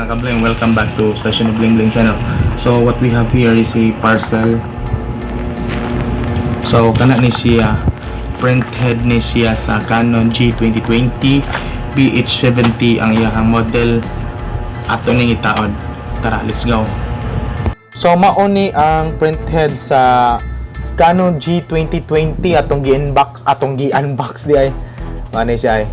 mga kabling, welcome back to Station of Bling-Bling channel. So what we have here is a parcel. So kana ni siya, printhead ni siya sa Canon G2020 BH70 ang iyang model. Ato ning itaod. Tara, let's go. So mauni ang printhead sa Canon G2020 atong gi-unbox di ay. Ano siya ay?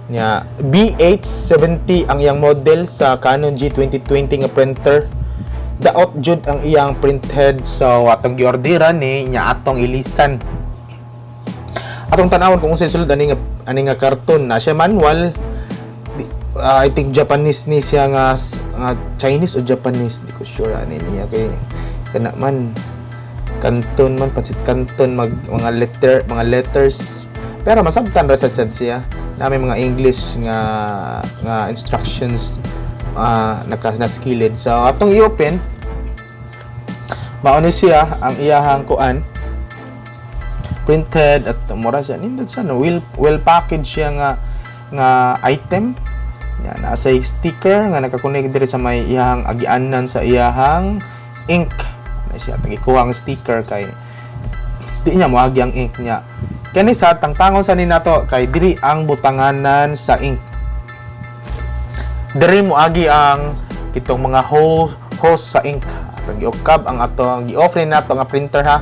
Nya BH70 ang iyang model sa Canon G2020 nga printer. Daot jud ang iyang printhead, so atong giorderan ni nya atong ilisan. Atong tanawon kung unsay sulod ani nga karton na siya manual. I think Japanese ni siya nga Chinese o Japanese, di ko sure ani niya kay kana man kanton man pansit kanton mga letters pero masabtan ra sad siya. Nami mga English nga instructions na skilled. So atong i-open mauni siya ang iyahang kuan printed at mura siya nindot siya no well packaged siya nga item. Yan nasa sticker nga naka-connect diri sa may iyahang agianan sa iyahang ink. Na siya tagikuha ang sticker kay di niya moagi ang ink niya. Kani sa tangtangon sa ni nato kay diri ang butanganan sa ink. Diri mo agi ang kitong mga hose sa ink. Atong giukab ang atong gi-off ni nato nga printer ha.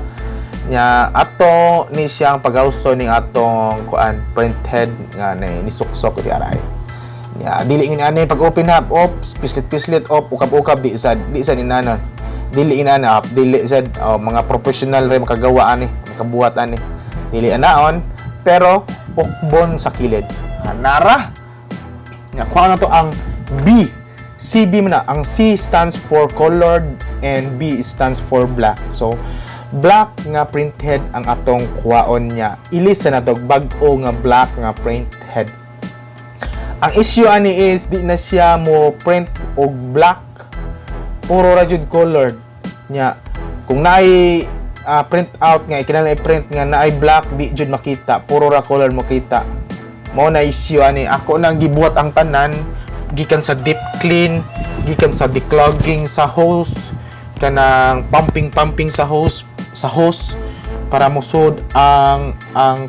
Nya ato ni siyang pag-auso ning atong kuan printhead nga ni suksok di aray. Nya dili ini ani pag-open up pislit op ukab-ukab di sad ni nanon. Dili inana dili sad mga professional ray makagawa ani makabuhat ani. Dili anaon pero ukbon sa kilid. Nara. Nya kuha na to ang B. CB man na. Ang C stands for colored and B stands for black. So black nga printhead ang atong kuhaon niya. Ilisa na to bag-o nga black nga printhead. Ang issue ani is di na siya mo print og black. Puro ra jud colored. Nya kung naay print out nga ikinahanglan i-print nga naay black di jud makita, puro ra color mo kita. Mao na issue ani. Ako nang gibuhat ang tanan gikan sa deep clean, gikan sa declogging sa hose, kanang pumping sa hose para musud ang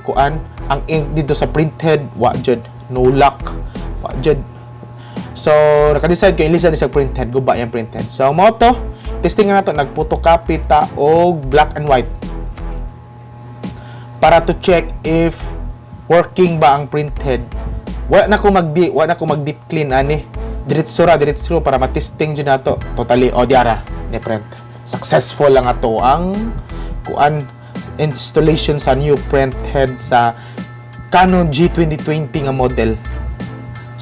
kuan ang ink dito sa printhead wa jud no lock wa jud. So naka-decide ko ilisa ni sa printhead guba yang printhead. So mao to testing na nato nagphotocopy ta og black and white para to check if working ba ang printhead. Wala na ko mag deep clean ani. Diretso para matesting jud nato totally diara ni print. Successful lang ato ang kuan installation sa new printhead sa Canon G2020 nga model.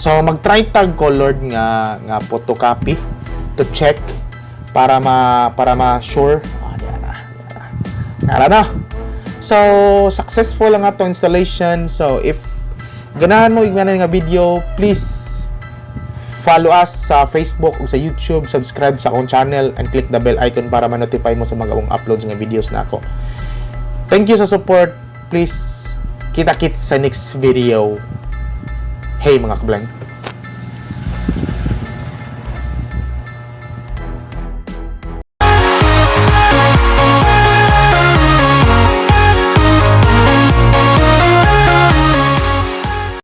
So mag-try tag colored nga photocopy to check para ma-sure. Diara na. So successful ang ato installation. So if ganahan mo igmanan nga video, please follow us sa Facebook o sa YouTube, subscribe sa akong channel and click the bell icon para ma-notify mo sa mga uploads nga videos na ako. Thank you sa support. Please kita-kits sa next video. Hey mga kablang.